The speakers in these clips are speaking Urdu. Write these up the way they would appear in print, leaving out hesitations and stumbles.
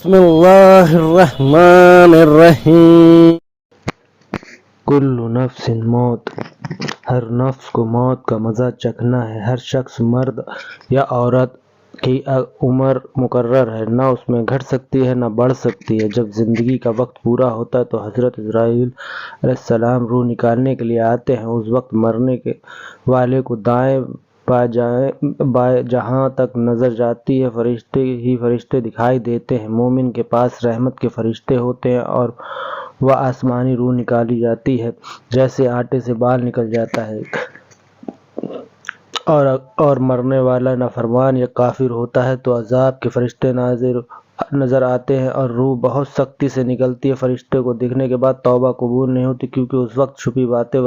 بسم اللہ الرحمن الرحیم۔ کل نفس موت، ہر نفس کو موت کا مزہ چکھنا ہے۔ ہر شخص، مرد یا عورت کی عمر مقرر ہے، نہ اس میں گھٹ سکتی ہے نہ بڑھ سکتی ہے۔ جب زندگی کا وقت پورا ہوتا ہے تو حضرت عزرائیل علیہ السلام روح نکالنے کے لیے آتے ہیں۔ اس وقت مرنے والے کو دائیں بائیں جہاں تک نظر جاتی ہے فرشتے ہی فرشتے دکھائی دیتے ہیں۔ مومن کے پاس رحمت کے فرشتے ہوتے ہیں اور وہ آسمانی روح نکالی جاتی ہے جیسے آٹے سے بال نکل جاتا ہے، اور مرنے والا نافرمان یا کافر ہوتا ہے تو عذاب کے فرشتے نظر آتے ہیں اور روح بہت سختی سے نکلتی ہے۔ فرشتے کو دیکھنے کے بعد توبہ قبول نہیں ہوتی، کیونکہ اس وقت چھپی باتیں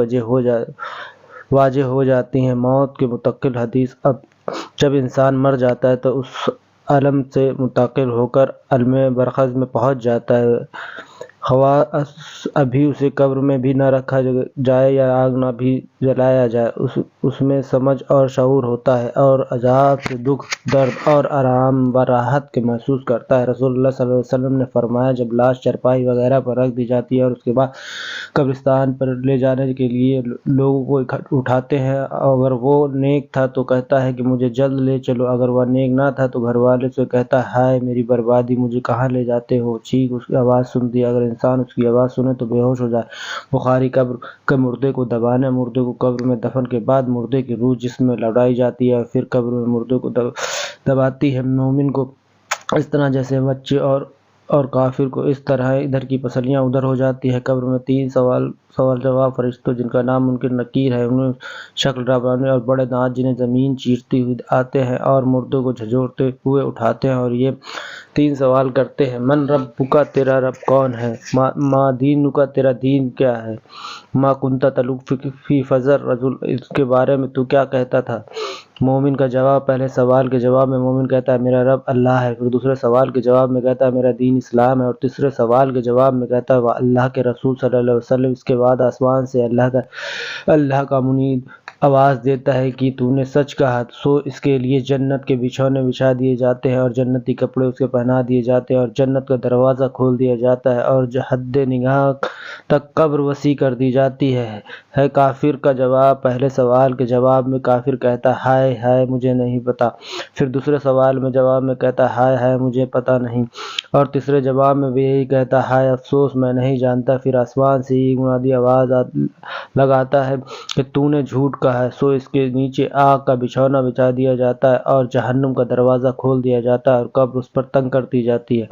واضح ہو جاتی ہیں۔ موت کے متعلق حدیث: جب انسان مر جاتا ہے تو اس عالم سے منتقل ہو کر عالم برزخ میں پہنچ جاتا ہے، خواہ ابھی اسے قبر میں بھی نہ رکھا جائے یا آگ نہ بھی جلایا جائے، اس میں سمجھ اور شعور ہوتا ہے اور عذاب سے دکھ، درد اور آرام و راحت کے محسوس کرتا ہے۔ رسول اللہ صلی اللہ علیہ وسلم نے فرمایا، جب لاش چارپائی وغیرہ پر رکھ دی جاتی ہے اور اس کے بعد قبرستان پر لے جانے کے لیے لوگوں کو اٹھاتے ہیں، اگر وہ نیک تھا تو کہتا ہے کہ مجھے جلد لے چلو، اگر وہ نیک نہ تھا تو گھر والے سے کہتا ہے، ہائے میری بربادی، مجھے کہاں لے جاتے ہو۔ چیخ اس کی آواز سنتی ہے، اگر انسان اس کی آواز سنے تو بے ہوش ہو جائے۔ بخاری: قبر کے مردے کو دبانا: مردے کو قبر میں دفن کے بعد مردے کی روح جسم میں لوٹائی جاتی ہے اور پھر قبر میں مردے کو دباتی ہے۔ مومن کو اس طرح جیسے بچے اور کافر کو اس طرح ادھر کی پسلیاں ادھر ہو جاتی ہے۔ قبر میں 3 سوال جواب فرشتوں جن کا نام منکر نکیر ہے، انہیں شکل ربانی اور بڑے دانت جنہیں زمین چیرتی ہوئی آتے ہیں اور مردوں کو جھنجھوڑتے ہوئے اٹھاتے ہیں اور یہ 3 سوال کرتے ہیں: من ربک، تیرا رب کون ہے؟ ما دینک، تیرا دین کیا ہے؟ ما کنت تقول فی هذا الرجل، اس کے بارے میں تو کیا کہتا تھا؟ مومن کا جواب: پہلے سوال کے جواب میں مومن کہتا ہے میرا رب اللہ ہے، پھر دوسرے سوال کے جواب میں کہتا ہے میرا دین اسلام ہے، اور تیسرے سوال کے جواب میں کہتا ہے وہ اللہ کے رسول صلی اللہ علیہ وسلم۔ اس کے بعد آسمان سے اللہ کا منادی آواز دیتا ہے کہ تو نے سچ کہا، سو اس کے لیے جنت کے بچھونے بچھا دیے جاتے ہیں اور جنتی کپڑے اس کے پہنا دیے جاتے ہیں اور جنت کا دروازہ کھول دیا جاتا ہے اور حد نگاہ تک قبر وسیع کر دی جاتی ہے۔ کافر کا جواب: پہلے سوال کے جواب میں کافر کہتا ہے ہائے ہائے مجھے نہیں پتا، پھر دوسرے سوال میں جواب میں کہتا ہے ہائے ہائے مجھے پتا نہیں، اور تیسرے جواب میں بھی یہی کہتا ہے ہائے افسوس میں نہیں جانتا۔ پھر آسمان سے ایک منادی آواز لگاتا ہے کہ تو نے جھوٹ کہا ہے، سو اس کے نیچے آگ کا بچھونا بچھا دیا جاتا ہے اور جہنم کا دروازہ کھول دیا جاتا ہے اور قبر اس پر تنگ کر دی جاتی ہے۔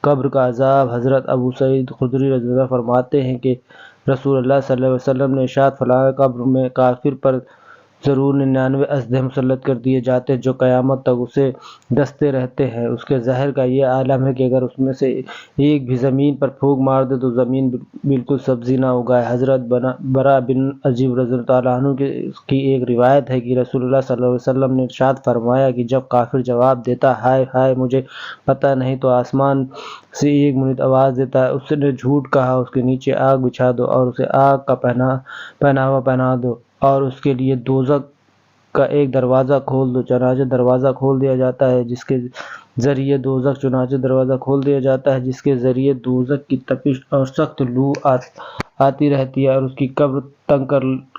قبر کا عذاب: حضرت ابو سعید خدری رضی اللہ عنہ فرماتے ہیں کہ رسول اللہ صلی اللہ علیہ وسلم نے ارشاد فرمایا، قبر میں کافر پر ضرور 99 اسلحے مسلط کر دیے جاتے ہیں جو قیامت تک اسے ڈستے رہتے ہیں۔ اس کے زہر کا یہ عالم ہے کہ اگر اس میں سے ایک بھی زمین پر پھونک مار دے تو زمین بالکل سبزی نہ اگائے۔ حضرت برا بن عازب رضی اللہ عنہ کی ایک روایت ہے کہ رسول اللہ صلی اللہ علیہ وسلم نے ارشاد فرمایا کہ جب کافر جواب دیتا ہائے ہائے مجھے پتہ نہیں تو آسمان سے ایک منادی آواز دیتا ہے اس نے جھوٹ کہا، اس کے نیچے آگ بچھا دو اور اسے آگ کا پہناوا پہنا دو اور اس کے لیے دوزخ کا ایک دروازہ کھول دو۔ چنانچہ دروازہ کھول دیا جاتا ہے جس کے ذریعے دوزخ کی تپش اور سخت لو آتی رہتی ہے اور اس کی قبر تنگ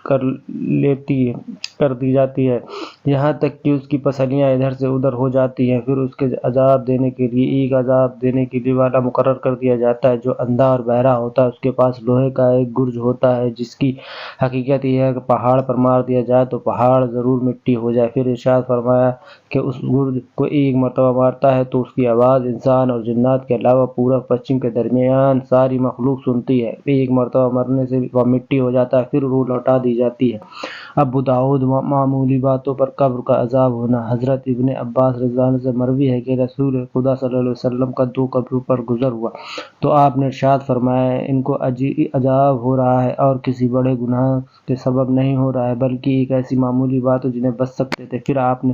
کر دی جاتی ہے، یہاں تک کہ اس کی پسلیاں ادھر سے ادھر ہو جاتی ہیں۔ پھر اس کے عذاب دینے کے لیے ایک عذاب دینے کے لیے والا مقرر کر دیا جاتا ہے جو اندھا اور بہرا ہوتا ہے۔ اس کے پاس لوہے کا ایک گرز ہوتا ہے جس کی حقیقت یہ ہے کہ پہاڑ پر مار دیا جائے تو پہاڑ ضرور مٹی ہو جائے۔ پھر ارشاد فرمایا کہ اس گرز کو ایک مرتبہ مارتا ہے تو اس کی آواز انسان اور جنات کے علاوہ پورب پشچم کے درمیان ساری مخلوق سنتی ہے۔ ایک مرتبہ مرنے سے وہ مٹی ہو جاتا ہے، پھر روح لوٹا دی جاتی ہے۔ ابو داؤد: معمولی باتوں پر قبر کا عذاب ہونا۔ حضرت ابن عباس رضی اللہ عنہ سے مروی ہے کہ رسول خدا صلی اللہ علیہ وسلم کا 2 قبروں پر گزر ہوا تو آپ نے ارشاد فرمایا ان کو عذاب ہو رہا ہے اور کسی بڑے گناہ کے سبب نہیں ہو رہا ہے بلکہ ایک ایسی معمولی بات ہے جنہیں بچ سکتے تھے۔ پھر آپ نے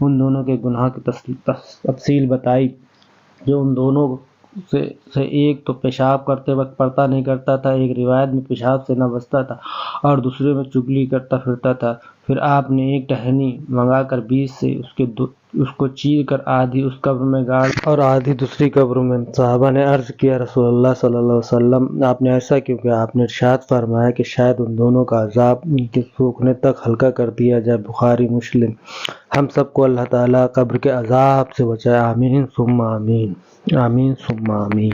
ان دونوں کے گناہ کی تفصیل بتائی جو ان دونوں سے ایک تو پیشاب کرتے وقت پردہ نہیں کرتا تھا، ایک روایت میں پیشاب سے نہ بچتا تھا اور دوسرے میں چغلی کرتا پھرتا تھا۔ پھر آپ نے ایک ٹہنی منگا کر 20 سے اس کے اس کو چیر کر آدھی اس قبر میں گاڑ اور آدھی دوسری قبر میں۔ صحابہ نے عرض کیا رسول اللہ صلی اللہ علیہ وسلم آپ نے ایسا کیوں کیا؟ آپ نے ارشاد فرمایا کہ شاید ان دونوں کا عذاب ان کے سوکھنے تک ہلکا کر دیا جائے۔ بخاری مسلم۔ ہم سب کو اللہ تعالیٰ قبر کے عذاب سے بچائے، آمین ثم آمین، آمین ثم آمین۔